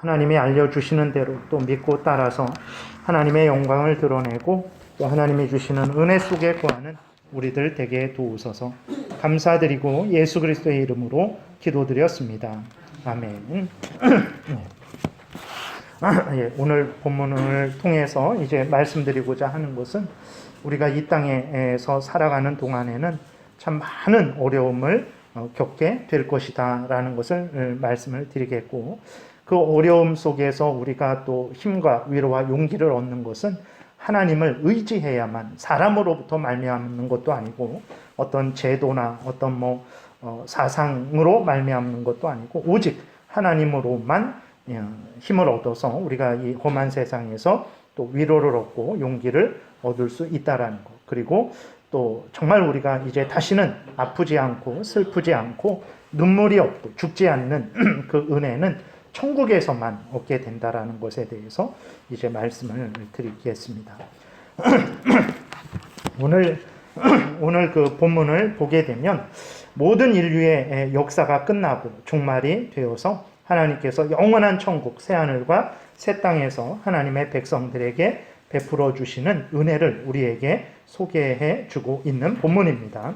하나님이 알려주시는 대로 또 믿고 따라서 하나님의 영광을 드러내고 또 하나님이 주시는 은혜 속에 거하는 우리들 되게 도우소서. 감사드리고 예수 그리스도의 이름으로 기도드렸습니다. 아멘. 오늘 본문을 통해서 이제 말씀드리고자 하는 것은 우리가 이 땅에서 살아가는 동안에는 참 많은 어려움을 겪게 될 것이다 라는 것을 말씀을 드리겠고, 그 어려움 속에서 우리가 또 힘과 위로와 용기를 얻는 것은 하나님을 의지해야만, 사람으로부터 말미암는 것도 아니고 어떤 제도나 어떤 사상으로 말미암는 것도 아니고 오직 하나님으로만 힘을 얻어서 우리가 이 험한 세상에서 또 위로를 얻고 용기를 얻을 수 있다라는 것. 그리고 또 정말 우리가 이제 다시는 아프지 않고 슬프지 않고 눈물이 없고 죽지 않는 그 은혜는 천국에서만 얻게 된다라는 것에 대해서 이제 말씀을 드리겠습니다. 오늘 그 본문을 보게 되면 모든 인류의 역사가 끝나고 종말이 되어서 하나님께서 영원한 천국 새하늘과 새 땅에서 하나님의 백성들에게 베풀어 주시는 은혜를 우리에게 소개해 주고 있는 본문입니다.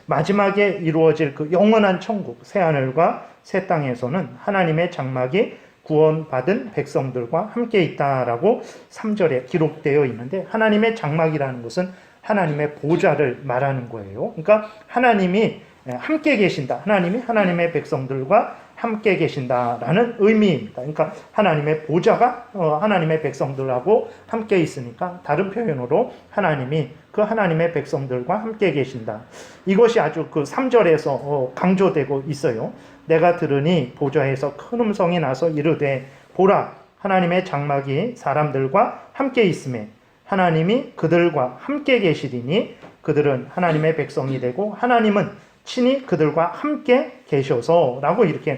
마지막에 이루어질 그 영원한 천국 새하늘과 새 땅에서는 하나님의 장막이 구원받은 백성들과 함께 있다라고 3절에 기록되어 있는데, 하나님의 장막이라는 것은 하나님의 보좌를 말하는 거예요. 그러니까 하나님이 함께 계신다. 하나님이 하나님의 백성들과 함께 계신다라는 의미입니다. 그러니까 하나님의 보좌가 하나님의 백성들하고 함께 있으니까 다른 표현으로 하나님이 그 하나님의 백성들과 함께 계신다. 이것이 아주 그 3절에서 강조되고 있어요. 내가 들으니 보좌에서 큰 음성이 나서 이르되 보라 하나님의 장막이 사람들과 함께 있음에 하나님이 그들과 함께 계시리니 그들은 하나님의 백성이 되고 하나님은 친히 그들과 함께 계셔서 라고 이렇게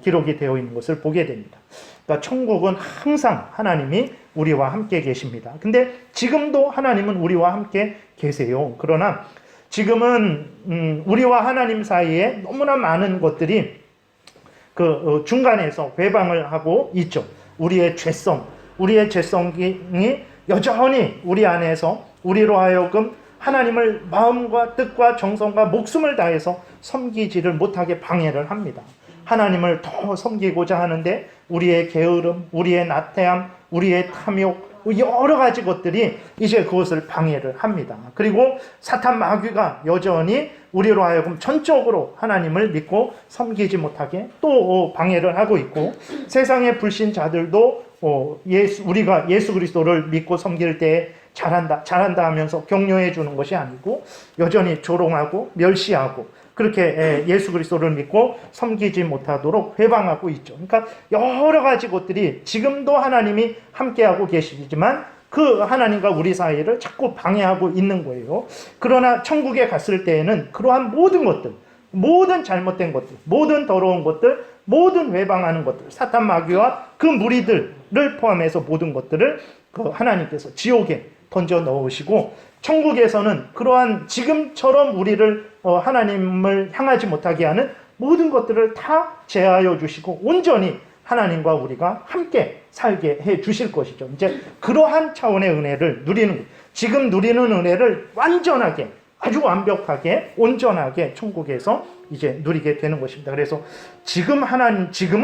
기록이 되어 있는 것을 보게 됩니다. 그러니까 천국은 항상 하나님이 우리와 함께 계십니다. 근데 지금도 하나님은 우리와 함께 계세요. 그러나 지금은 우리와 하나님 사이에 너무나 많은 것들이 그 중간에서 회방을 하고 있죠. 우리의 죄성이 여전히 우리 안에서 우리로 하여금 하나님을 마음과 뜻과 정성과 목숨을 다해서 섬기지를 못하게 방해를 합니다. 하나님을 더 섬기고자 하는데 우리의 게으름, 우리의 나태함, 우리의 탐욕, 여러 가지 것들이 이제 그것을 방해를 합니다. 그리고 사탄 마귀가 여전히 우리로 하여금 전적으로 하나님을 믿고 섬기지 못하게 또 방해를 하고 있고, 세상의 불신자들도 우리가 예수 그리스도를 믿고 섬길 때 잘한다 하면서 격려해 주는 것이 아니고 여전히 조롱하고 멸시하고 그렇게 예수 그리스도를 믿고 섬기지 못하도록 회방하고 있죠. 그러니까 여러 가지 것들이 지금도 하나님이 함께하고 계시지만 그 하나님과 우리 사이를 자꾸 방해하고 있는 거예요. 그러나 천국에 갔을 때에는 그러한 모든 것들, 모든 잘못된 것들, 모든 더러운 것들, 모든 회방하는 것들, 사탄 마귀와 그 무리들을 포함해서 모든 것들을 그 하나님께서 지옥에 던져 넣으시고, 천국에서는 그러한 지금처럼 우리를 하나님을 향하지 못하게 하는 모든 것들을 다 제하여 주시고 온전히 하나님과 우리가 함께 살게 해 주실 것이죠. 이제 그러한 차원의 은혜를 누리는 거예요. 지금 누리는 은혜를 완전하게, 아주 완벽하게, 온전하게 천국에서 이제 누리게 되는 것입니다. 그래서 지금은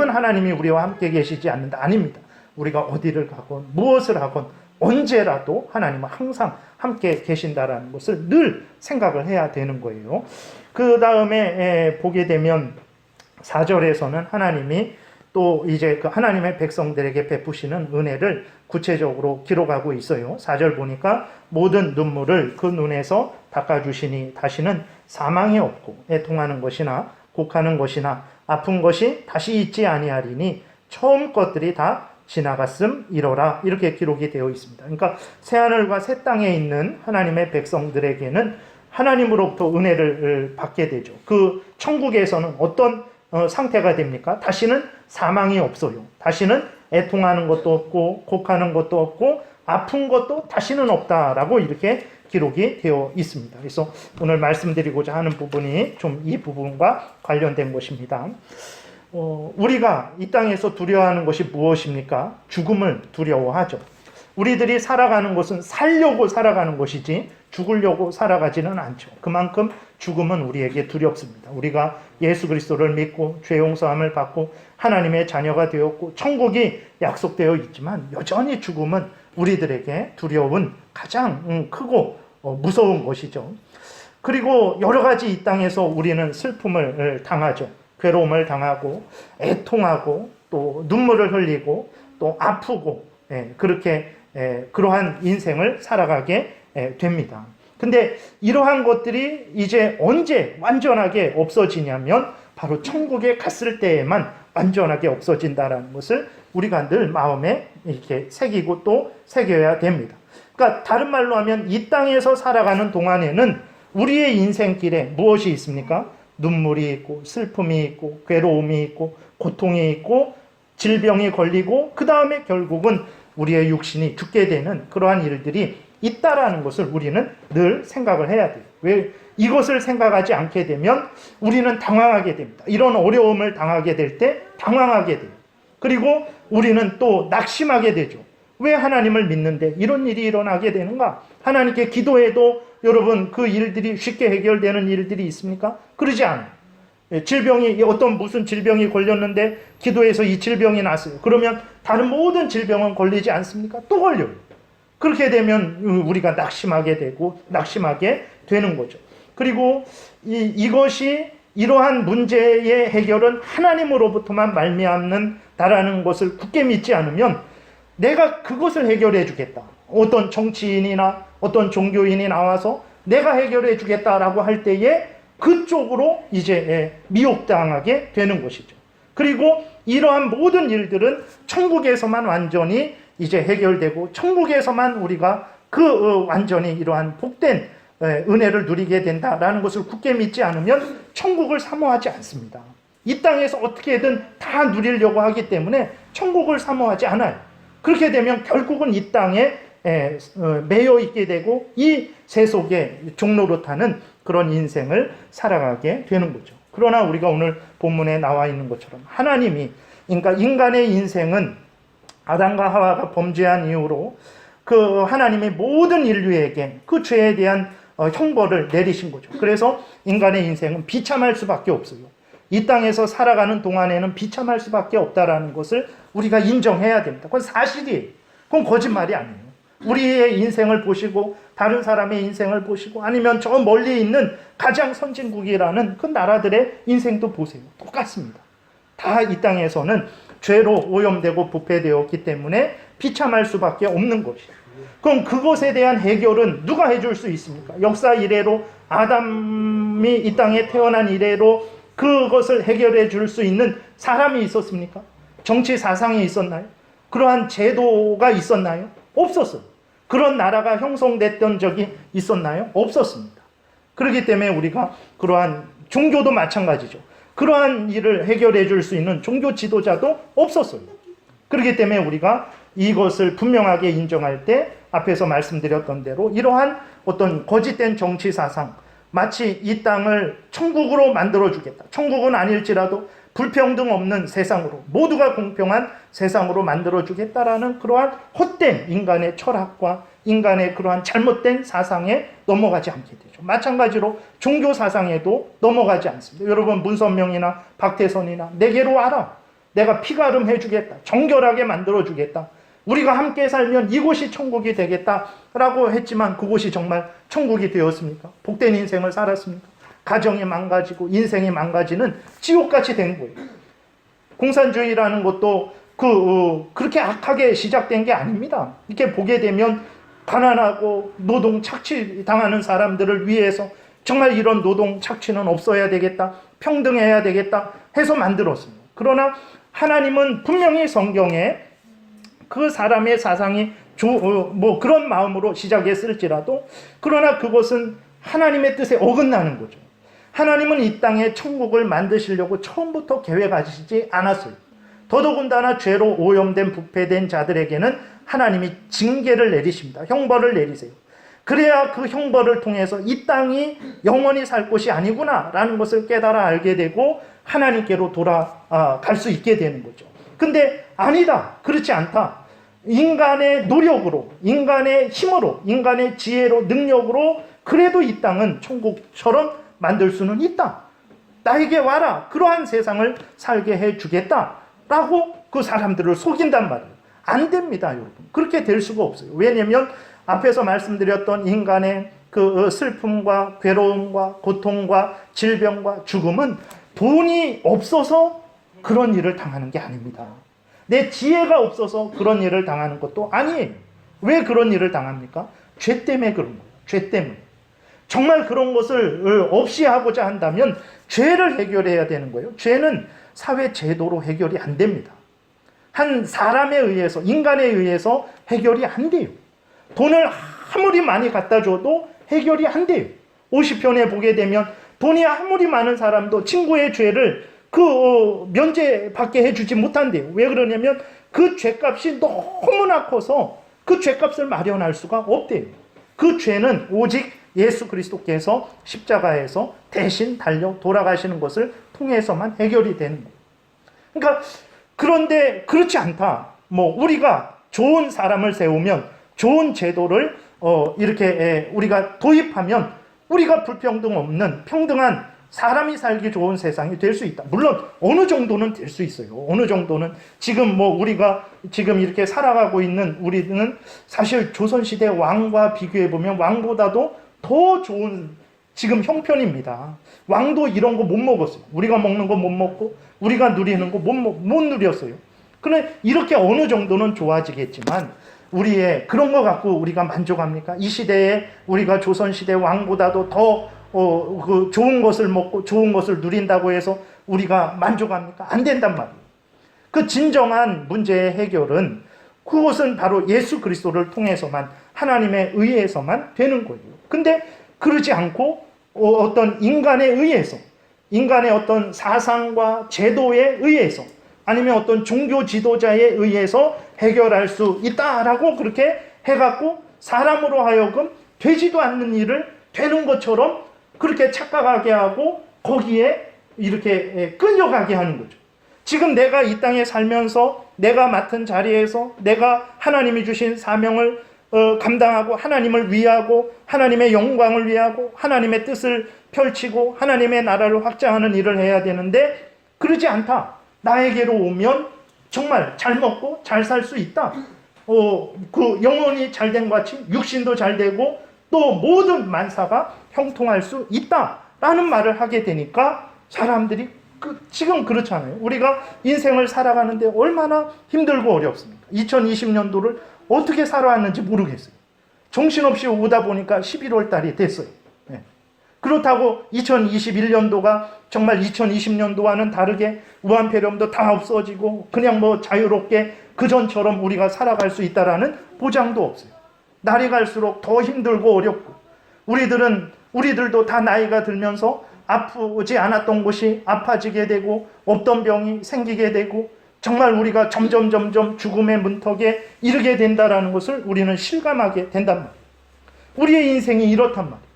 하나님이 우리와 함께 계시지 않는다. 아닙니다. 우리가 어디를 가건 무엇을 하건 언제라도 하나님은 항상 함께 계신다라는 것을 늘 생각을 해야 되는 거예요. 그 다음에 보게 되면 4절에서는 하나님이 또 이제 그 하나님의 백성들에게 베푸시는 은혜를 구체적으로 기록하고 있어요. 4절 보니까 모든 눈물을 그 눈에서 닦아주시니 다시는 사망이 없고 애통하는 것이나 곡하는 것이나 아픈 것이 다시 있지 아니하리니 처음 것들이 다 지나갔음 이러라, 이렇게 기록이 되어 있습니다. 그러니까 새하늘과 새 땅에 있는 하나님의 백성들에게는 하나님으로부터 은혜를 받게 되죠. 그 천국에서는 어떤 상태가 됩니까? 다시는 사망이 없어요. 다시는 애통하는 것도 없고 곡하는 것도 없고 아픈 것도 다시는 없다라고 이렇게 기록이 되어 있습니다. 그래서 오늘 말씀드리고자 하는 부분이 좀 이 부분과 관련된 것입니다. 우리가 이 땅에서 두려워하는 것이 무엇입니까? 죽음을 두려워하죠. 우리들이 살아가는 것은 살려고 살아가는 것이지 죽으려고 살아가지는 않죠. 그만큼 죽음은 우리에게 두렵습니다. 우리가 예수 그리스도를 믿고 죄 용서함을 받고 하나님의 자녀가 되었고 천국이 약속되어 있지만 여전히 죽음은 우리들에게 두려운 가장 크고 무서운 것이죠. 그리고 여러 가지 이 땅에서 우리는 슬픔을 당하죠. 괴로움을 당하고 애통하고 또 눈물을 흘리고 또 아프고 그렇게 그러한 인생을 살아가게 됩니다. 근데 이러한 것들이 이제 언제 완전하게 없어지냐면 바로 천국에 갔을 때에만 완전하게 없어진다는 것을 우리가 늘 마음에 이렇게 새기고 또 새겨야 됩니다. 그러니까 다른 말로 하면 이 땅에서 살아가는 동안에는 우리의 인생길에 무엇이 있습니까? 눈물이 있고 슬픔이 있고 괴로움이 있고 고통이 있고 질병이 걸리고 그 다음에 결국은 우리의 육신이 죽게 되는 그러한 일들이 있다라는 것을 우리는 늘 생각을 해야 돼요. 왜 이것을 생각하지 않게 되면 우리는 당황하게 됩니다. 이런 어려움을 당하게 될 때 당황하게 돼요. 그리고 우리는 또 낙심하게 되죠. 왜 하나님을 믿는데 이런 일이 일어나게 되는가? 하나님께 기도해도 여러분 그 일들이 쉽게 해결되는 일들이 있습니까? 그러지 않아요. 질병이 무슨 질병이 걸렸는데 기도해서 이 질병이 났어요. 그러면 다른 모든 질병은 걸리지 않습니까? 또 걸려요. 그렇게 되면 우리가 낙심하게 되고 낙심하게 되는 거죠. 그리고 이것이 이러한 문제의 해결은 하나님으로부터만 말미암는다라는 것을 굳게 믿지 않으면 내가 그것을 해결해 주겠다. 어떤 정치인이나 어떤 종교인이 나와서 내가 해결해 주겠다라고 할 때에 그쪽으로 이제 미혹당하게 되는 것이죠. 그리고 이러한 모든 일들은 천국에서만 완전히 이제 해결되고 천국에서만 우리가 완전히 이러한 복된 은혜를 누리게 된다라는 것을 굳게 믿지 않으면 천국을 사모하지 않습니다. 이 땅에서 어떻게든 다 누리려고 하기 때문에 천국을 사모하지 않아요. 그렇게 되면 결국은 이 땅에 매여 있게 되고 이 세속의 종로로 타는 그런 인생을 살아가게 되는 거죠. 그러나 우리가 오늘 본문에 나와 있는 것처럼 하나님이 그러니까 인간의 인생은 아담과 하와가 범죄한 이후로 그 하나님이 모든 인류에게 그 죄에 대한 형벌을 내리신 거죠. 그래서 인간의 인생은 비참할 수밖에 없어요. 이 땅에서 살아가는 동안에는 비참할 수밖에 없다라는 것을 우리가 인정해야 됩니다. 그건 사실이에요. 그건 거짓말이 아니에요. 우리의 인생을 보시고 다른 사람의 인생을 보시고 아니면 저 멀리 있는 가장 선진국이라는 그 나라들의 인생도 보세요. 똑같습니다. 다 이 땅에서는 죄로 오염되고 부패되었기 때문에 비참할 수밖에 없는 것이에요. 그럼 그것에 대한 해결은 누가 해줄 수 있습니까? 역사 이래로 아담이 이 땅에 태어난 이래로 그것을 해결해 줄 수 있는 사람이 있었습니까? 정치 사상이 있었나요? 그러한 제도가 있었나요? 없었어요. 그런 나라가 형성됐던 적이 있었나요? 없었습니다. 그렇기 때문에 우리가 그러한 종교도 마찬가지죠. 그러한 일을 해결해 줄 수 있는 종교 지도자도 없었어요. 그렇기 때문에 우리가 이것을 분명하게 인정할 때 앞에서 말씀드렸던 대로 이러한 어떤 거짓된 정치 사상, 마치 이 땅을 천국으로 만들어주겠다. 천국은 아닐지라도 불평등 없는 세상으로, 모두가 공평한 세상으로 만들어주겠다라는 그러한 헛된 인간의 철학과 인간의 그러한 잘못된 사상에 넘어가지 않게 되죠. 마찬가지로 종교 사상에도 넘어가지 않습니다. 여러분 문선명이나 박태선이나 내게로 와라. 내가 피가름 해주겠다. 정결하게 만들어주겠다. 우리가 함께 살면 이곳이 천국이 되겠다라고 했지만 그곳이 정말 천국이 되었습니까? 복된 인생을 살았습니까? 가정이 망가지고 인생이 망가지는 지옥같이 된 거예요. 공산주의라는 것도 그렇게 악하게 시작된 게 아닙니다. 이렇게 보게 되면 가난하고 노동 착취당하는 사람들을 위해서 정말 이런 노동 착취는 없어야 되겠다, 평등해야 되겠다 해서 만들었습니다. 그러나 하나님은 분명히 성경에 그 사람의 사상이 그런 마음으로 시작했을지라도 그러나 그것은 하나님의 뜻에 어긋나는 거죠. 하나님은 이 땅에 천국을 만드시려고 처음부터 계획하시지 않았어요. 더더군다나 죄로 오염된 부패된 자들에게는 하나님이 징계를 내리십니다. 형벌을 내리세요. 그래야 그 형벌을 통해서 이 땅이 영원히 살 곳이 아니구나라는 것을 깨달아 알게 되고 하나님께로 돌아갈 수 있게 되는 거죠. 근데 아니다. 그렇지 않다. 인간의 노력으로, 인간의 힘으로, 인간의 지혜로, 능력으로 그래도 이 땅은 천국처럼 만들 수는 있다. 나에게 와라. 그러한 세상을 살게 해주겠다라고 그 사람들을 속인단 말이에요. 안 됩니다, 여러분. 그렇게 될 수가 없어요. 왜냐하면 앞에서 말씀드렸던 인간의 그 슬픔과 괴로움과 고통과 질병과 죽음은 돈이 없어서 그런 일을 당하는 게 아닙니다. 내 지혜가 없어서 그런 일을 당하는 것도 아니에요. 왜 그런 일을 당합니까? 죄 때문에 그런 거예요. 죄 때문에. 정말 그런 것을 없이 하고자 한다면 죄를 해결해야 되는 거예요. 죄는 사회 제도로 해결이 안 됩니다. 한 사람에 의해서, 인간에 의해서 해결이 안 돼요. 돈을 아무리 많이 갖다 줘도 해결이 안 돼요. 50편에 보게 되면 돈이 아무리 많은 사람도 친구의 죄를 면제받게 해주지 못한대요. 왜 그러냐면 그 죄값이 너무나 커서 그 죄값을 마련할 수가 없대요. 그 죄는 오직 예수 그리스도께서 십자가에서 대신 달려 돌아가시는 것을 통해서만 해결이 되는 거예요. 그러니까 그런데 그렇지 않다. 우리가 좋은 사람을 세우면 좋은 제도를 이렇게 우리가 도입하면 우리가 불평등 없는 평등한 사람이 살기 좋은 세상이 될 수 있다. 물론 어느 정도는 될 수 있어요. 어느 정도는 지금 우리가 지금 이렇게 살아가고 있는 우리는 사실 조선시대 왕과 비교해 보면 왕보다도 더 좋은 지금 형편입니다. 왕도 이런 거 못 먹었어요. 우리가 먹는 거 못 먹고 우리가 누리는 거 못 누렸어요. 그래 이렇게 어느 정도는 좋아지겠지만 우리의 그런 거 갖고 우리가 만족합니까? 이 시대에 우리가 조선시대 왕보다도 더 그 좋은 것을 먹고 좋은 것을 누린다고 해서 우리가 만족합니까? 안 된단 말이에요. 그 진정한 문제의 해결은 그것은 바로 예수 그리스도를 통해서만 하나님의 의해서만 되는 거예요. 근데 그러지 않고 어떤 인간에 의해서 인간의 어떤 사상과 제도에 의해서 아니면 어떤 종교 지도자에 의해서 해결할 수 있다라고 그렇게 해갖고 사람으로 하여금 되지도 않는 일을 되는 것처럼 그렇게 착각하게 하고 거기에 이렇게 끌려가게 하는 거죠. 지금 내가 이 땅에 살면서 내가 맡은 자리에서 내가 하나님이 주신 사명을 감당하고 하나님을 위하고 하나님의 영광을 위하고 하나님의 뜻을 펼치고 하나님의 나라를 확장하는 일을 해야 되는데 그러지 않다. 나에게로 오면 정말 잘 먹고 잘 살 수 있다. 그 영혼이 잘된 것 같이 육신도 잘 되고 또 모든 만사가 형통할 수 있다라는 말을 하게 되니까 사람들이 지금 그렇잖아요. 우리가 인생을 살아가는데 얼마나 힘들고 어렵습니까? 2020년도를 어떻게 살아왔는지 모르겠어요. 정신없이 오다 보니까 11월 달이 됐어요. 네. 그렇다고 2021년도가 정말 2020년도와는 다르게 우한폐렴도 다 없어지고 그냥 자유롭게 그전처럼 우리가 살아갈 수 있다라는 보장도 없어요. 날이 갈수록 더 힘들고 어렵고 우리들도 다 나이가 들면서 아프지 않았던 것이 아파지게 되고 없던 병이 생기게 되고 정말 우리가 점점 죽음의 문턱에 이르게 된다라는 것을 우리는 실감하게 된단 말이에요. 우리의 인생이 이렇단 말이에요.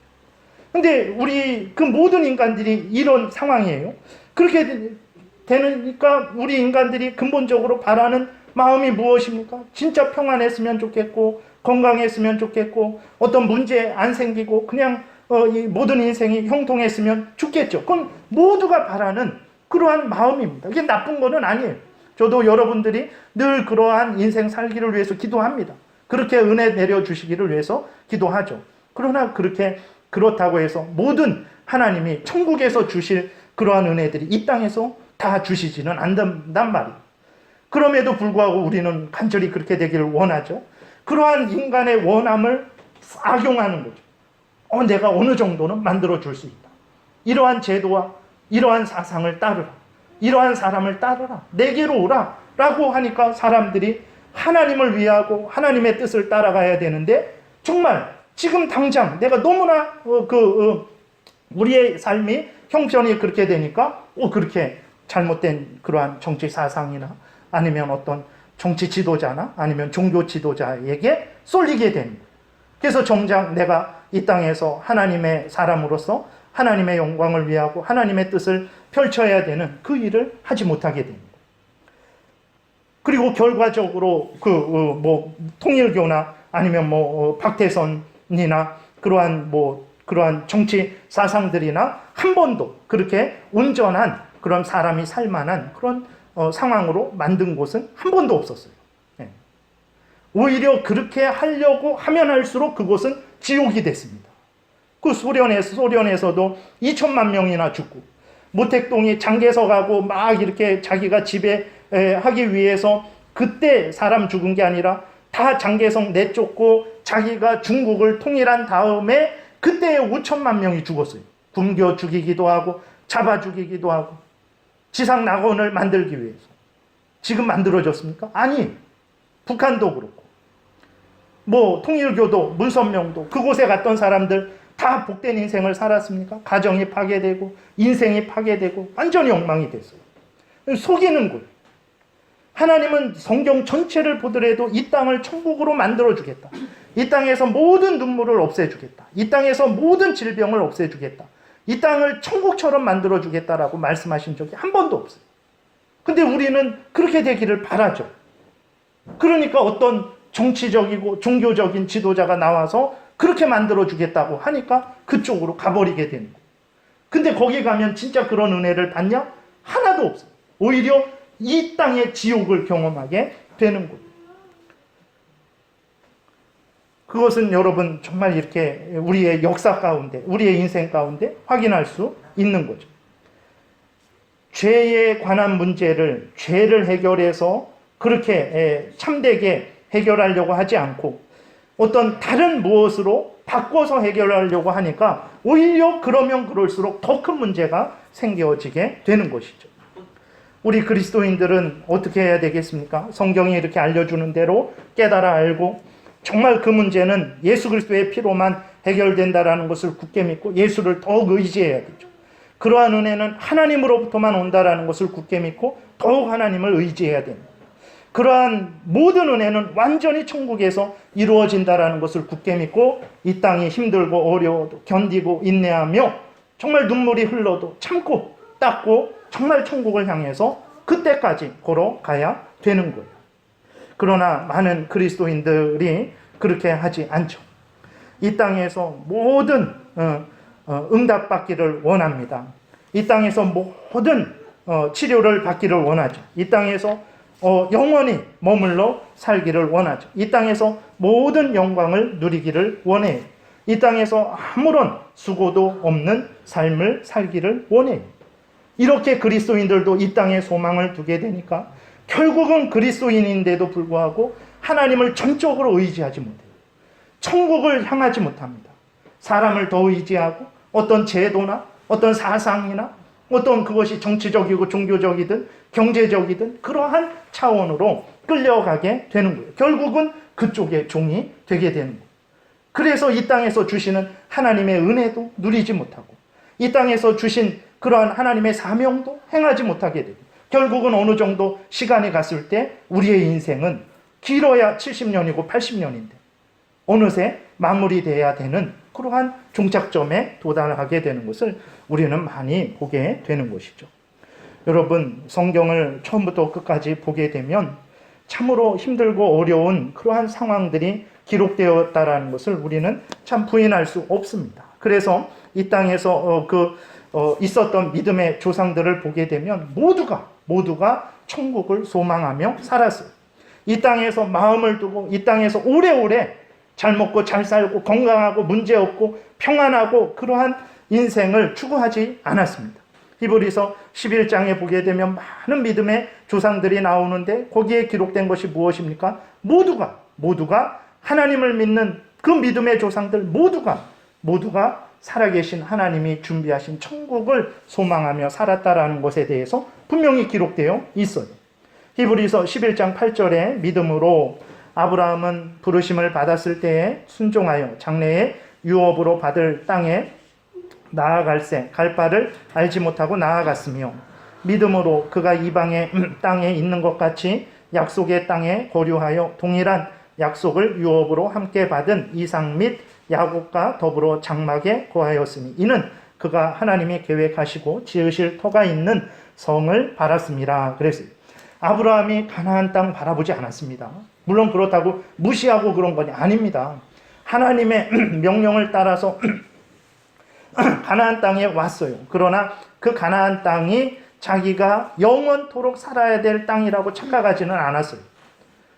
근데 우리 그 모든 인간들이 이런 상황이에요. 그렇게 되니까 우리 인간들이 근본적으로 바라는 마음이 무엇입니까? 진짜 평안했으면 좋겠고 건강했으면 좋겠고 어떤 문제 안 생기고 그냥 이 모든 인생이 형통했으면 좋겠죠. 그건 모두가 바라는 그러한 마음입니다. 이게 나쁜 거는 아니에요. 저도 여러분들이 늘 그러한 인생 살기를 위해서 기도합니다. 그렇게 은혜 내려주시기를 위해서 기도하죠. 그러나 그렇다고 해서 모든 하나님이 천국에서 주실 그러한 은혜들이 이 땅에서 다 주시지는 않는단 말이에요. 그럼에도 불구하고 우리는 간절히 그렇게 되기를 원하죠. 그러한 인간의 원함을 악용하는 거죠. 내가 어느 정도는 만들어줄 수 있다. 이러한 제도와 이러한 사상을 따르라. 이러한 사람을 따르라. 내게로 오라. 라고 하니까 사람들이 하나님을 위하고 하나님의 뜻을 따라가야 되는데 정말 지금 당장 내가 너무나 우리의 삶이 형편이 그렇게 되니까 그렇게 잘못된 그러한 정치 사상이나 아니면 어떤 정치 지도자나 아니면 종교 지도자에게 쏠리게 됩니다. 그래서 정작 내가 이 땅에서 하나님의 사람으로서 하나님의 영광을 위하고 하나님의 뜻을 펼쳐야 되는 그 일을 하지 못하게 됩니다. 그리고 결과적으로 통일교나 아니면 박태선이나 그러한 정치 사상들이나 한 번도 그렇게 온전한 그런 사람이 살 만한 그런 상황으로 만든 곳은 한 번도 없었어요. 예. 오히려 그렇게 하려고 하면 할수록 그곳은 지옥이 됐습니다. 그 소련에서도 2천만 명이나 죽고, 모택동이 장개석하고 막 이렇게 자기가 지배하기 위해서 그때 사람 죽은 게 아니라 다 장개석 내쫓고 자기가 중국을 통일한 다음에 그때 5천만 명이 죽었어요. 굶겨 죽이기도 하고 잡아 죽이기도 하고 지상 낙원을 만들기 위해서. 지금 만들어졌습니까? 아니, 북한도 그렇고 통일교도 문선명도 그곳에 갔던 사람들 다 복된 인생을 살았습니까? 가정이 파괴되고 인생이 파괴되고 완전히 엉망이 됐어요. 속이는 거예요. 하나님은 성경 전체를 보더라도 이 땅을 천국으로 만들어주겠다. 이 땅에서 모든 눈물을 없애주겠다. 이 땅에서 모든 질병을 없애주겠다. 이 땅을 천국처럼 만들어주겠다라고 말씀하신 적이 한 번도 없어요. 근데 우리는 그렇게 되기를 바라죠. 그러니까 어떤 정치적이고 종교적인 지도자가 나와서 그렇게 만들어주겠다고 하니까 그쪽으로 가버리게 되는 거예요. 근데 거기 가면 진짜 그런 은혜를 받냐? 하나도 없어요. 오히려 이 땅의 지옥을 경험하게 되는 거예요. 그것은 여러분 정말 이렇게 우리의 역사 가운데, 우리의 인생 가운데 확인할 수 있는 거죠. 죄에 관한 문제를 죄를 해결해서 그렇게 참되게 해결하려고 하지 않고 어떤 다른 무엇으로 바꿔서 해결하려고 하니까 오히려 그러면 그럴수록 더 큰 문제가 생겨지게 되는 것이죠. 우리 그리스도인들은 어떻게 해야 되겠습니까? 성경이 이렇게 알려주는 대로 깨달아 알고 정말 그 문제는 예수 그리스도의 피로만 해결된다라는 것을 굳게 믿고 예수를 더욱 의지해야겠죠. 그러한 은혜는 하나님으로부터만 온다라는 것을 굳게 믿고 더욱 하나님을 의지해야 됩니다. 그러한 모든 은혜는 완전히 천국에서 이루어진다라는 것을 굳게 믿고 이 땅이 힘들고 어려워도 견디고 인내하며 정말 눈물이 흘러도 참고 닦고 정말 천국을 향해서 그때까지 걸어가야 되는 거예요. 그러나 많은 그리스도인들이 그렇게 하지 않죠. 이 땅에서 모든 응답받기를 원합니다. 이 땅에서 모든 치료를 받기를 원하죠. 이 땅에서 영원히 머물러 살기를 원하죠. 이 땅에서 모든 영광을 누리기를 원해요. 이 땅에서 아무런 수고도 없는 삶을 살기를 원해요. 이렇게 그리스도인들도 이 땅에 소망을 두게 되니까 결국은 그리스도인인데도 불구하고 하나님을 전적으로 의지하지 못해요. 천국을 향하지 못합니다. 사람을 더 의지하고 어떤 제도나 어떤 사상이나 어떤 그것이 정치적이고 종교적이든 경제적이든 그러한 차원으로 끌려가게 되는 거예요. 결국은 그쪽의 종이 되게 되는 거예요. 그래서 이 땅에서 주시는 하나님의 은혜도 누리지 못하고 이 땅에서 주신 그러한 하나님의 사명도 행하지 못하게 되고 결국은 어느 정도 시간이 갔을 때 우리의 인생은 길어야 70년이고 80년인데 어느새 마무리돼야 되는 그러한 종착점에 도달하게 되는 것을 우리는 많이 보게 되는 것이죠. 여러분, 성경을 처음부터 끝까지 보게 되면 참으로 힘들고 어려운 그러한 상황들이 기록되었다라는 것을 우리는 참 부인할 수 없습니다. 그래서 이 땅에서 있었던 믿음의 조상들을 보게 되면 모두가 천국을 소망하며 살았어요. 이 땅에서 마음을 두고 이 땅에서 오래오래 잘 먹고 잘 살고 건강하고 문제없고 평안하고 그러한 인생을 추구하지 않았습니다. 히브리서 11장에 보게 되면 많은 믿음의 조상들이 나오는데 거기에 기록된 것이 무엇입니까? 모두가 하나님을 믿는 그 믿음의 조상들 모두가 살아계신 하나님이 준비하신 천국을 소망하며 살았다라는 것에 대해서 분명히 기록되어 있어요. 히브리서 11장 8절에 믿음으로 아브라함은 부르심을 받았을 때에 순종하여 장래에 유업으로 받을 땅에 나아갈새 갈 바를 알지 못하고 나아갔으며 믿음으로 그가 이방의 땅에 있는 것 같이 약속의 땅에 거류하여 동일한 약속을 유업으로 함께 받은 이삭 및 야곱과 더불어 장막에 거하였으니 이는 그가 하나님이 계획하시고 지으실 터가 있는 성을 바랐습니다. 그래서 아브라함이 가나안 땅 바라보지 않았습니다. 물론 그렇다고 무시하고 그런 건 아닙니다. 하나님의 명령을 따라서 가나안 땅에 왔어요. 그러나 그 가나안 땅이 자기가 영원토록 살아야 될 땅이라고 착각하지는 않았어요.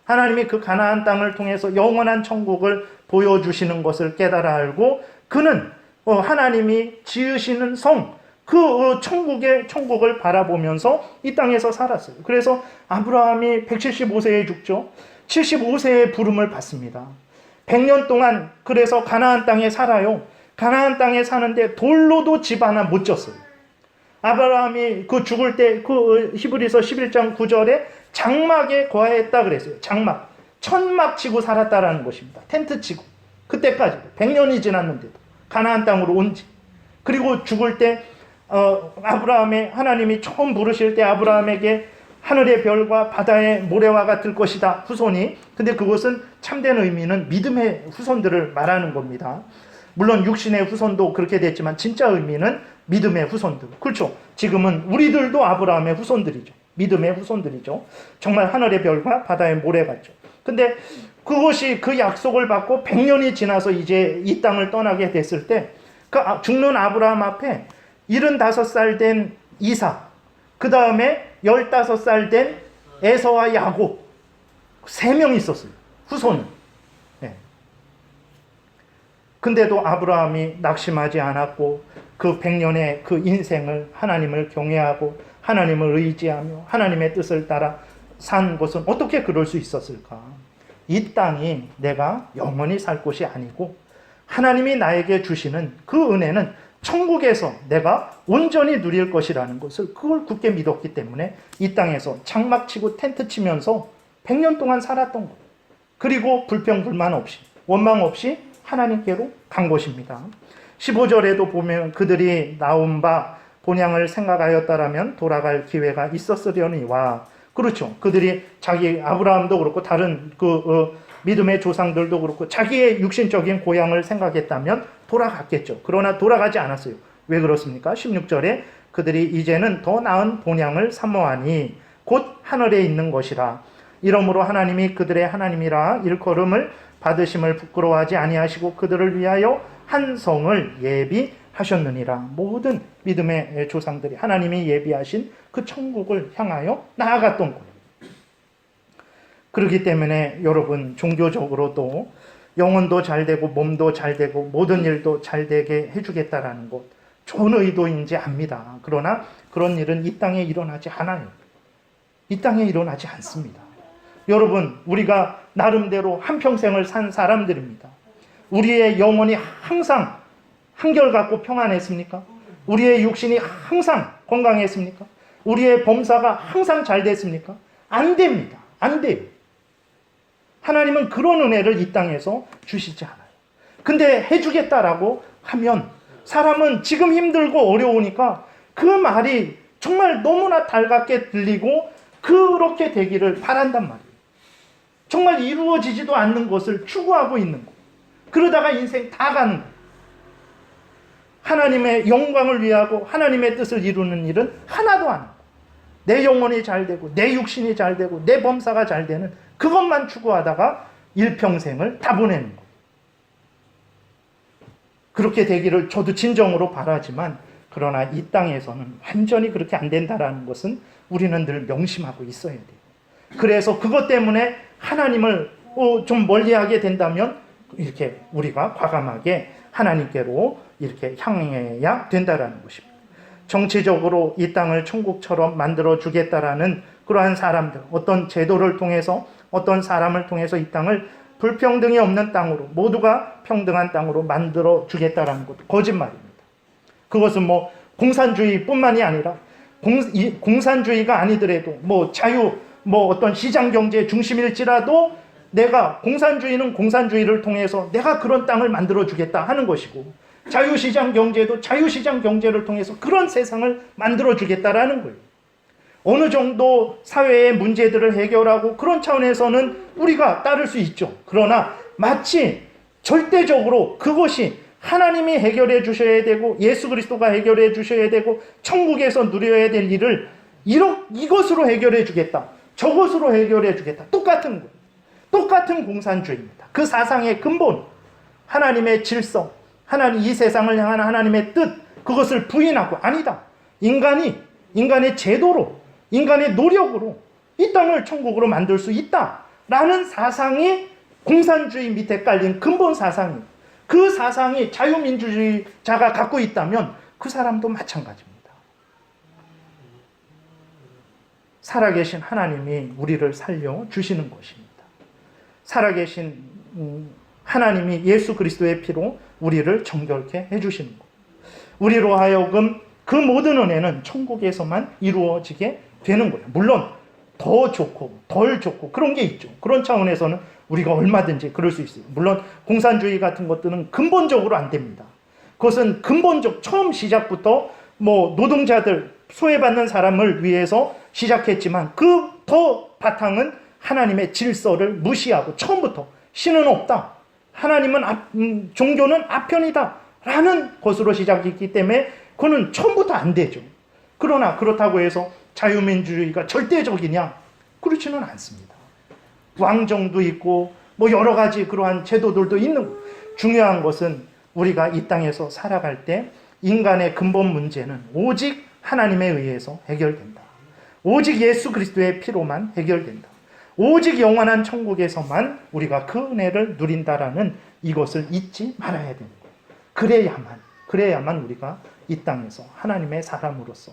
하나님이 그 가나안 땅을 통해서 영원한 천국을 보여주시는 것을 깨달아 알고 그는 하나님이 지으시는 성, 그 천국을 바라보면서 이 땅에서 살았어요. 그래서 아브라함이 175세에 죽죠. 75세의 부름을 받습니다. 100년 동안 그래서 가나안 땅에 살아요. 가나안 땅에 사는데 돌로도 집 하나 못 졌어요. 아브라함이 그 죽을 때 그 히브리서 11장 9절에 장막에 거하였다 그랬어요. 장막. 천막 치고 살았다라는 것입니다. 텐트 치고. 그때까지 100년이 지났는데도 가나안 땅으로 온지. 그리고 죽을 때 아브라함의 하나님이 처음 부르실 때 아브라함에게 하늘의 별과 바다의 모래와 같을 것이다. 후손이. 근데 그것은 참된 의미는 믿음의 후손들을 말하는 겁니다. 물론 육신의 후손도 그렇게 됐지만 진짜 의미는 믿음의 후손들. 그렇죠. 지금은 우리들도 아브라함의 후손들이죠. 믿음의 후손들이죠. 정말 하늘의 별과 바다의 모래 같죠. 근데 그것이 그 약속을 받고 100년이 지나서 이제 이 땅을 떠나게 됐을 때 그 죽는 아브라함 앞에 75살 된 이삭, 그 다음에 15살 된 에서와 야곱 3명이 있었어요. 후손은. 네. 근데도 아브라함이 낙심하지 않았고 그 100년의 그 인생을 하나님을 경외하고 하나님을 의지하며 하나님의 뜻을 따라 산 것은 어떻게 그럴 수 있었을까? 이 땅이 내가 영원히 살 곳이 아니고 하나님이 나에게 주시는 그 은혜는 천국에서 내가 온전히 누릴 것이라는 것을 그걸 굳게 믿었기 때문에 이 땅에서 장막 치고 텐트 치면서 100년 동안 살았던 거예요. 그리고 불평불만 없이 원망 없이 하나님께로 간 것입니다. 15절에도 보면 그들이 나온 바 본향을 생각하였다라면 돌아갈 기회가 있었으려니와 그렇죠. 그들이 자기 아브라함도 그렇고 다른 믿음의 조상들도 그렇고 자기의 육신적인 고향을 생각했다면 돌아갔겠죠. 그러나 돌아가지 않았어요. 왜 그렇습니까? 16절에 그들이 이제는 더 나은 본향을 사모하니 곧 하늘에 있는 것이라. 이러므로 하나님이 그들의 하나님이라 일컬음을 받으심을 부끄러워하지 아니하시고 그들을 위하여 한 성을 예비하셨느니라. 모든 믿음의 조상들이 하나님이 예비하신 그 천국을 향하여 나아갔던 거예요. 그렇기 때문에 여러분 종교적으로도 영혼도 잘되고 몸도 잘되고 모든 일도 잘되게 해주겠다라는 것 좋은 의도인지 압니다. 그러나 그런 일은 이 땅에 일어나지 않아요. 이 땅에 일어나지 않습니다. 여러분 우리가 나름대로 한평생을 산 사람들입니다. 우리의 영혼이 항상 한결같고 평안했습니까? 우리의 육신이 항상 건강했습니까? 우리의 범사가 항상 잘 됐습니까? 안 됩니다. 안 돼요. 하나님은 그런 은혜를 이 땅에서 주시지 않아요. 근데 해주겠다라고 하면 사람은 지금 힘들고 어려우니까 그 말이 정말 너무나 달갑게 들리고 그렇게 되기를 바란단 말이에요. 정말 이루어지지도 않는 것을 추구하고 있는 거예요. 그러다가 인생 다 가는 거예요. 하나님의 영광을 위하고 하나님의 뜻을 이루는 일은 하나도 안 하고 내 영혼이 잘 되고 내 육신이 잘 되고 내 범사가 잘 되는 그것만 추구하다가 일평생을 다 보내는 거예요. 그렇게 되기를 저도 진정으로 바라지만 그러나 이 땅에서는 완전히 그렇게 안 된다라는 것은 우리는 늘 명심하고 있어야 돼요. 그래서 그것 때문에 하나님을 좀 멀리하게 된다면 이렇게 우리가 과감하게 하나님께로 이렇게 향해야 된다라는 것입니다. 정치적으로 이 땅을 천국처럼 만들어 주겠다라는 그러한 사람들, 어떤 제도를 통해서 어떤 사람을 통해서 이 땅을 불평등이 없는 땅으로 모두가 평등한 땅으로 만들어 주겠다라는 것도 거짓말입니다. 그것은 뭐 공산주의뿐만이 아니라 공산주의가 아니더라도 뭐 자유 어떤 시장 경제 중심일지라도 내가 공산주의는 공산주의를 통해서 내가 그런 땅을 만들어 주겠다 하는 것이고 자유시장 경제도 자유시장 경제를 통해서 그런 세상을 만들어 주겠다라는 거예요. 어느 정도 사회의 문제들을 해결하고 그런 차원에서는 우리가 따를 수 있죠. 그러나 마치 절대적으로 그것이 하나님이 해결해 주셔야 되고 예수 그리스도가 해결해 주셔야 되고 천국에서 누려야 될 일을 이것으로 해결해 주겠다, 저것으로 해결해 주겠다, 똑같은 거예요. 똑같은 공산주의입니다. 그 사상의 근본, 하나님의 질서, 이 세상을 향한 하나님의 뜻, 그것을 부인하고 아니다, 인간의 제도로, 인간의 노력으로 이 땅을 천국으로 만들 수 있다라는 사상이 공산주의 밑에 깔린 근본 사상이에요. 그 사상이 자유민주주의자가 갖고 있다면 그 사람도 마찬가지입니다. 살아계신 하나님이 우리를 살려주시는 것입니다. 살아계신 하나님이 예수 그리스도의 피로 우리를 정결케 해주시는 것. 우리로 하여금 그 모든 은혜는 천국에서만 이루어지게 되는 거예요. 물론 더 좋고 덜 좋고 그런 게 있죠. 그런 차원에서는 우리가 얼마든지 그럴 수 있어요. 물론 공산주의 같은 것들은 근본적으로 안 됩니다. 그것은 처음 시작부터 노동자들, 소외받는 사람을 위해서 시작했지만 그 더 바탕은 하나님의 질서를 무시하고 처음부터 신은 없다, 하나님은 종교는 아편이다 라는 것으로 시작했기 때문에 그거는 처음부터 안 되죠. 그러나 그렇다고 해서 자유민주주의가 절대적이냐? 그렇지는 않습니다. 왕정도 있고 여러 가지 그러한 제도들도 있는 거예요. 중요한 것은 우리가 이 땅에서 살아갈 때 인간의 근본 문제는 오직 하나님에 의해서 해결된다. 오직 예수 그리스도의 피로만 해결된다. 오직 영원한 천국에서만 우리가 그 은혜를 누린다라는 이것을 잊지 말아야 되는 거예요. 그래야만 우리가 이 땅에서 하나님의 사람으로서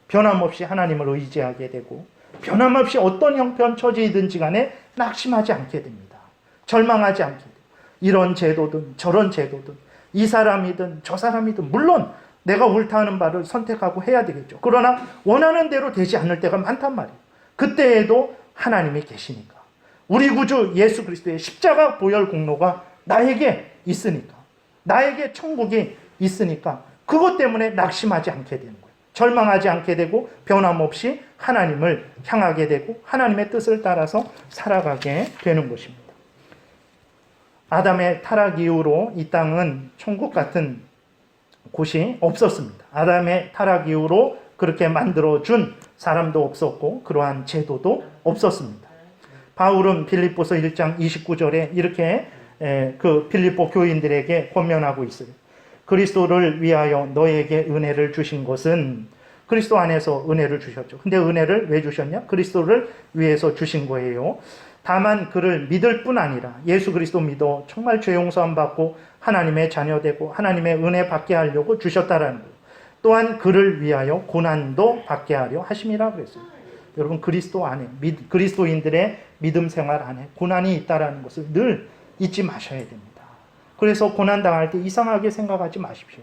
변함없이 하나님을 의지하게 되고 변함없이 어떤 형편 처지이든지 간에 낙심하지 않게 됩니다. 절망하지 않게 돼요. 이런 제도든 저런 제도든 이 사람이든 저 사람이든 물론 내가 옳다 하는 바를 선택하고 해야 되겠죠. 그러나 원하는 대로 되지 않을 때가 많단 말이에요. 그때에도 하나님이 계시니까, 우리 구주 예수 그리스도의 십자가 보혈 공로가 나에게 있으니까, 나에게 천국이 있으니까 그것 때문에 낙심하지 않게 되는 거예요. 절망하지 않게 되고 변함없이 하나님을 향하게 되고 하나님의 뜻을 따라서 살아가게 되는 것입니다. 아담의 타락 이후로 이 땅은 천국 같은 곳이 없었습니다. 아담의 타락 이후로 그렇게 만들어준 사람도 없었고 그러한 제도도 없었습니다. 바울은 빌립보서 1장 29절에 이렇게 그 빌립보 교인들에게 권면하고 있어요. 그리스도를 위하여 너에게 은혜를 주신 것은, 그리스도 안에서 은혜를 주셨죠. 근데 은혜를 왜 주셨냐? 그리스도를 위해서 주신 거예요. 다만 그를 믿을 뿐 아니라 예수 그리스도 믿어 정말 죄 용서함 받고 하나님의 자녀되고 하나님의 은혜 받게 하려고 주셨다라는 거예요. 또한 그를 위하여 고난도 받게 하려 하심이라 그랬어요. 여러분, 그리스도 안에, 그리스도인들의 믿음 생활 안에 고난이 있다라는 것을 늘 잊지 마셔야 됩니다. 그래서 고난 당할 때 이상하게 생각하지 마십시오.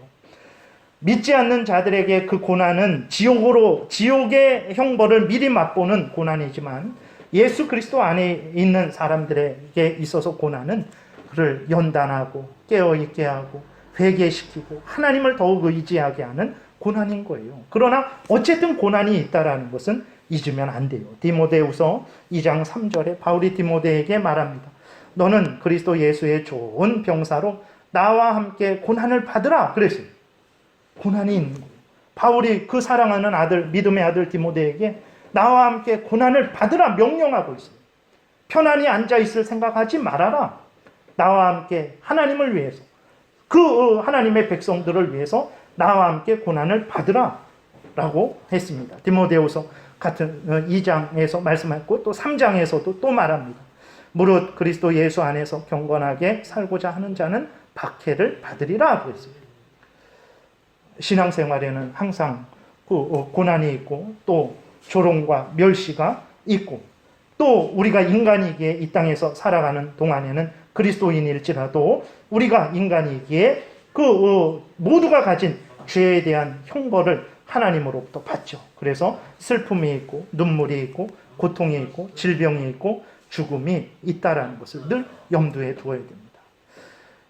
믿지 않는 자들에게 그 고난은 지옥의 형벌을 미리 맛보는 고난이지만 예수 그리스도 안에 있는 사람들에게 있어서 고난은 그를 연단하고 깨어있게 하고 회개시키고 하나님을 더욱 의지하게 하는 고난인 거예요. 그러나 어쨌든 고난이 있다라는 것은 잊으면 안 돼요. 디모데후서 2장 3절에 바울이 디모데에게 말합니다. 너는 그리스도 예수의 좋은 병사로 나와 함께 고난을 받으라 그랬어요. 고난이 있는 거예요. 바울이 그 사랑하는 아들, 믿음의 아들 디모데에게 나와 함께 고난을 받으라 명령하고 있어요. 편안히 앉아있을 생각하지 말아라. 나와 함께 하나님을 위해서, 그 하나님의 백성들을 위해서 나와 함께 고난을 받으라 라고 했습니다. 디모데후서 같은 2장에서 말씀했고 또 3장에서도 또 말합니다. 무릇 그리스도 예수 안에서 경건하게 살고자 하는 자는 박해를 받으리라 그랬습니다. 신앙생활에는 항상 고난이 있고 또 조롱과 멸시가 있고 또 우리가 인간이기에 이 땅에서 살아가는 동안에는 그리스도인일지라도 우리가 인간이기에 모두가 가진 죄에 대한 형벌을 하나님으로부터 받죠. 그래서 슬픔이 있고 눈물이 있고 고통이 있고 질병이 있고 죽음이 있다라는 것을 늘 염두에 두어야 됩니다.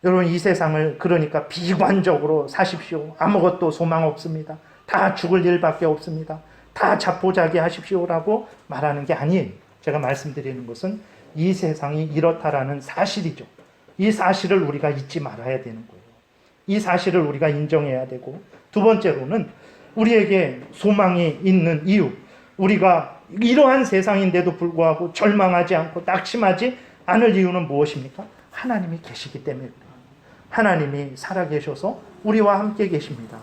여러분, 이 세상을 그러니까 비관적으로 사십시오. 아무것도 소망 없습니다. 다 죽을 일밖에 없습니다. 다 자포자기하십시오라고 말하는 게 아니에요. 제가 말씀드리는 것은 이 세상이 이렇다라는 사실이죠. 이 사실을 우리가 잊지 말아야 되는 거예요. 이 사실을 우리가 인정해야 되고, 두 번째로는 우리에게 소망이 있는 이유, 우리가 이러한 세상인데도 불구하고 절망하지 않고 낙심하지 않을 이유는 무엇입니까? 하나님이 계시기 때문입니다. 하나님이 살아계셔서 우리와 함께 계십니다.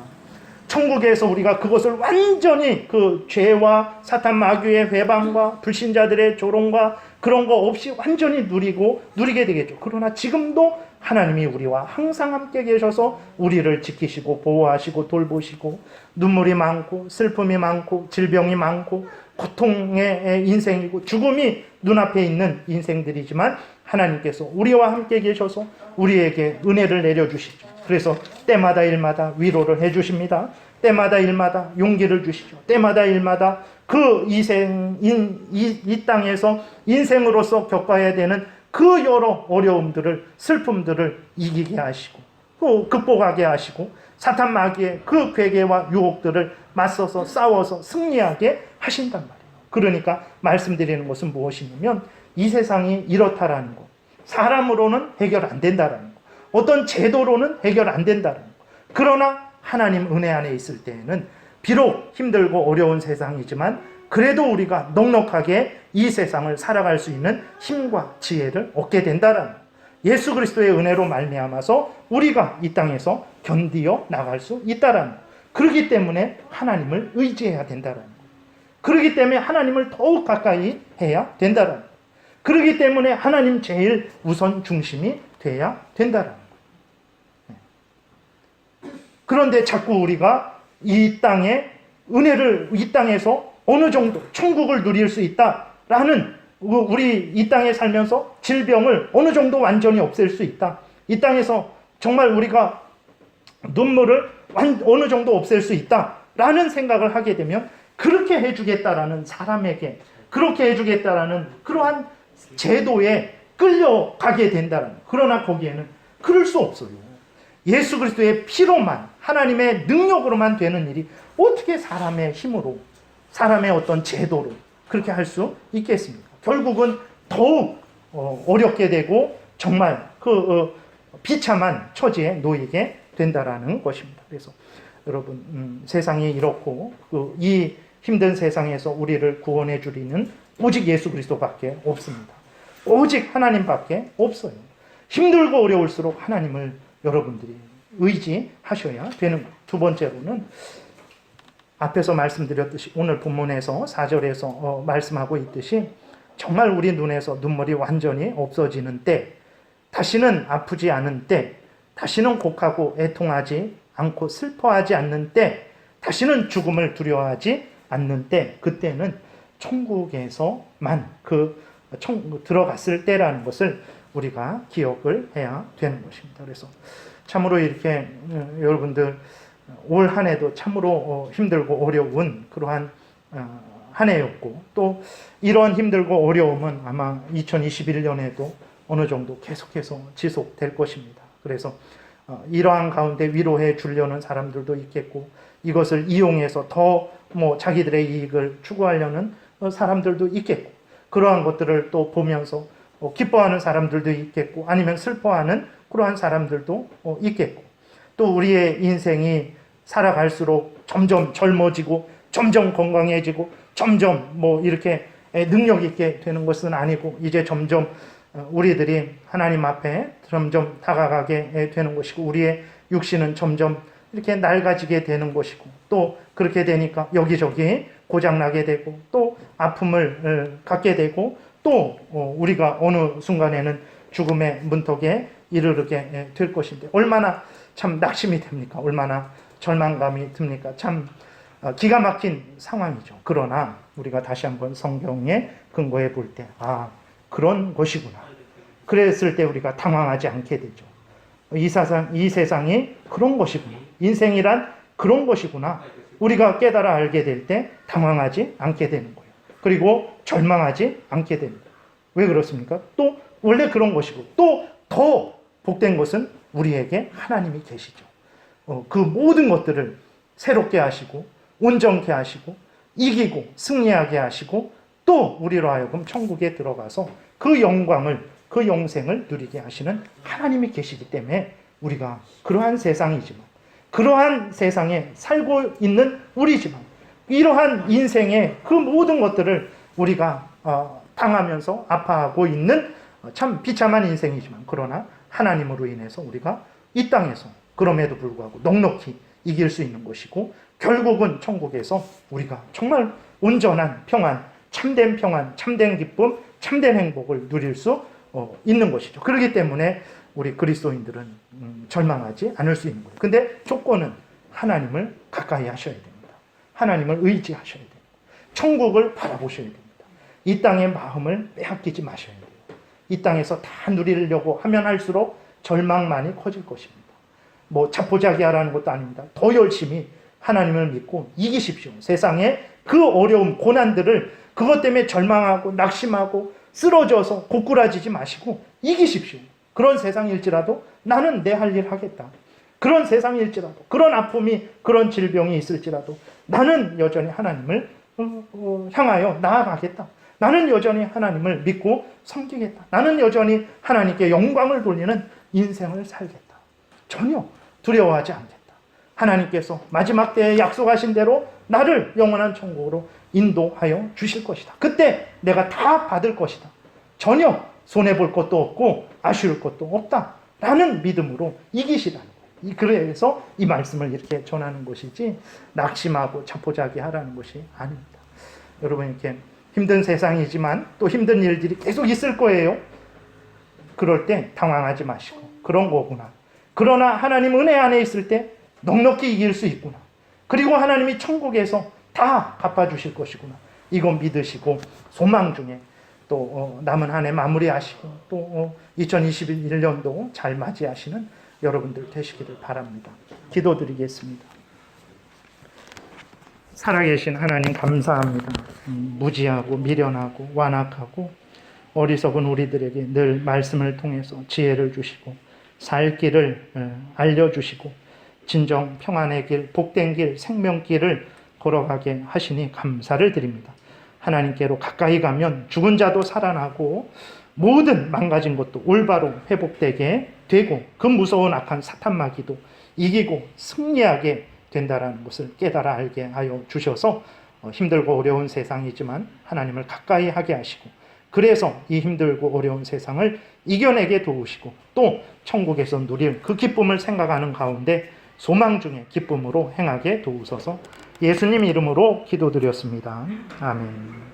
천국에서 우리가 그것을 완전히 그 죄와 사탄 마귀의 회방과 불신자들의 조롱과 그런 거 없이 완전히 누리게 되겠죠. 그러나 지금도 하나님이 우리와 항상 함께 계셔서 우리를 지키시고 보호하시고 돌보시고, 눈물이 많고 슬픔이 많고 질병이 많고 고통의 인생이고 죽음이 눈앞에 있는 인생들이지만 하나님께서 우리와 함께 계셔서 우리에게 은혜를 내려주시죠. 그래서 때마다 일마다 위로를 해주십니다. 때마다 일마다 용기를 주시죠. 때마다 일마다 그 이 땅에서 인생으로서 겪어야 되는 그 여러 어려움들을, 슬픔들을 이기게 하시고 또 극복하게 하시고 사탄 마귀의 그 괴계와 유혹들을 맞서서 싸워서 승리하게 하신단 말이에요. 그러니까 말씀드리는 것은 무엇이냐면 이 세상이 이렇다라는 것, 사람으로는 해결 안 된다라는 것, 어떤 제도로는 해결 안 된다라는 것. 그러나 하나님 은혜 안에 있을 때에는 비록 힘들고 어려운 세상이지만 그래도 우리가 넉넉하게 이 세상을 살아갈 수 있는 힘과 지혜를 얻게 된다라는 것. 예수 그리스도의 은혜로 말미암아서 우리가 이 땅에서 견디어 나갈 수 있다라는 것. 그렇기 때문에 하나님을 의지해야 된다라는 것. 그렇기 때문에 하나님을 더욱 가까이 해야 된다라는 것. 그렇기 때문에 하나님 제일 우선 중심이 돼야 된다라는 것. 그런데 자꾸 우리가 이 땅의 은혜를, 이 땅에서 어느 정도 천국을 누릴 수 있다라는, 우리 이 땅에 살면서 질병을 어느 정도 완전히 없앨 수 있다, 이 땅에서 정말 우리가 눈물을 어느 정도 없앨 수 있다라는 생각을 하게 되면 그렇게 해주겠다라는 사람에게, 그렇게 해주겠다라는 그러한 제도에 끌려가게 된다는. 그러나 거기에는 그럴 수 없어요. 예수 그리스도의 피로만, 하나님의 능력으로만 되는 일이 어떻게 사람의 힘으로, 사람의 어떤 제도로 그렇게 할 수 있겠습니까? 결국은 더욱 어렵게 되고 정말 비참한 처지에 놓이게 된다라는 것입니다. 그래서 여러분, 세상이 이렇고 이 힘든 세상에서 우리를 구원해 주리는 오직 예수 그리스도밖에 없습니다. 오직 하나님밖에 없어요. 힘들고 어려울수록 하나님을 여러분들이 의지하셔야 되는 거예요. 두 번째로는 앞에서 말씀드렸듯이 오늘 본문에서 4절에서 말씀하고 있듯이 정말 우리 눈에서 눈물이 완전히 없어지는 때, 다시는 아프지 않은 때, 다시는 곡하고 애통하지 않고 슬퍼하지 않는 때, 다시는 죽음을 두려워하지 않는 때, 그때는 천국에서만 들어갔을 때라는 것을 우리가 기억을 해야 되는 것입니다. 그래서 참으로 이렇게 여러분들 올 한 해도 참으로 힘들고 어려운 그러한 한 해였고, 또 이런 힘들고 어려움은 아마 2021년에도 어느 정도 계속해서 지속될 것입니다. 그래서 이러한 가운데 위로해 주려는 사람들도 있겠고, 이것을 이용해서 더 자기들의 이익을 추구하려는 사람들도 있겠고, 그러한 것들을 또 보면서 기뻐하는 사람들도 있겠고, 아니면 슬퍼하는 그러한 사람들도 있겠고, 또 우리의 인생이 살아갈수록 점점 젊어지고 점점 건강해지고 점점 이렇게 능력 있게 되는 것은 아니고, 이제 점점 우리들이 하나님 앞에 점점 다가가게 되는 것이고, 우리의 육신은 점점 이렇게 낡아지게 되는 것이고, 또 그렇게 되니까 여기저기 고장나게 되고 또 아픔을 갖게 되고, 또 우리가 어느 순간에는 죽음의 문턱에 이르게 될 것인데 얼마나 참 낙심이 됩니까? 얼마나 절망감이 듭니까? 참 기가 막힌 상황이죠. 그러나 우리가 다시 한번 성경에 근거해 볼 때, 그런 것이구나. 그랬을 때 우리가 당황하지 않게 되죠. 이 세상이 그런 것이구나. 인생이란 그런 것이구나. 우리가 깨달아 알게 될 때 당황하지 않게 되는 거예요. 그리고 절망하지 않게 됩니다. 왜 그렇습니까? 또 원래 그런 것이고, 또 더 복된 것은 우리에게 하나님이 계시죠. 그 모든 것들을 새롭게 하시고 온전케 하시고 이기고 승리하게 하시고 또 우리로 하여금 천국에 들어가서 그 영광을, 그 영생을 누리게 하시는 하나님이 계시기 때문에 우리가 그러한 세상이지만, 그러한 세상에 살고 있는 우리지만, 이러한 인생의 그 모든 것들을 우리가 당하면서 아파하고 있는 참 비참한 인생이지만, 그러나 하나님으로 인해서 우리가 이 땅에서 그럼에도 불구하고 넉넉히 이길 수 있는 것이고, 결국은 천국에서 우리가 정말 온전한 평안, 참된 평안, 참된 기쁨, 참된 행복을 누릴 수 있는 것이죠. 그렇기 때문에 우리 그리스도인들은 절망하지 않을 수 있는 거예요. 근데 조건은 하나님을 가까이 하셔야 됩니다. 하나님을 의지하셔야 됩니다. 천국을 바라보셔야 됩니다. 이 땅의 마음을 빼앗기지 마셔야 돼요. 이 땅에서 다 누리려고 하면 할수록 절망만이 커질 것입니다. 뭐 자포자기 하라는 것도 아닙니다. 더 열심히 하나님을 믿고 이기십시오. 세상의 그 어려움, 고난들을 그것 때문에 절망하고 낙심하고 쓰러져서 고꾸라지지 마시고 이기십시오. 그런 세상일지라도 나는 내 할 일 하겠다. 그런 세상일지라도, 그런 아픔이, 그런 질병이 있을지라도 나는 여전히 하나님을 향하여 나아가겠다. 나는 여전히 하나님을 믿고 섬기겠다. 나는 여전히 하나님께 영광을 돌리는 인생을 살겠다. 전혀 두려워하지 않겠다. 하나님께서 마지막 때에 약속하신 대로 나를 영원한 천국으로 인도하여 주실 것이다. 그때 내가 다 받을 것이다. 전혀 손해볼 것도 없고 아쉬울 것도 없다. 라는 믿음으로 이기시라는 거예요. 그래서 이 말씀을 이렇게 전하는 것이지 낙심하고 자포자기 하라는 것이 아닙니다. 여러분, 이렇게 힘든 세상이지만 또 힘든 일들이 계속 있을 거예요. 그럴 때 당황하지 마시고, 그런 거구나. 그러나 하나님 은혜 안에 있을 때 넉넉히 이길 수 있구나. 그리고 하나님이 천국에서 다 갚아주실 것이구나. 이거 믿으시고 소망 중에 또 남은 한 해 마무리하시고 또 2021년도 잘 맞이하시는 여러분들 되시기를 바랍니다. 기도드리겠습니다. 살아계신 하나님 감사합니다. 무지하고 미련하고 완악하고 어리석은 우리들에게 늘 말씀을 통해서 지혜를 주시고 살 길을 알려주시고 진정 평안의 길, 복된 길, 생명길을 걸어가게 하시니 감사를 드립니다. 하나님께로 가까이 가면 죽은 자도 살아나고 모든 망가진 것도 올바로 회복되게 되고 그 무서운 악한 사탄마귀도 이기고 승리하게 된다라는 것을 깨달아 알게 하여 주셔서 힘들고 어려운 세상이지만 하나님을 가까이 하게 하시고, 그래서 이 힘들고 어려운 세상을 이겨내게 도우시고 또 천국에서 누릴 그 기쁨을 생각하는 가운데 소망 중에 기쁨으로 행하게 도우소서. 예수님 이름으로 기도드렸습니다. 아멘.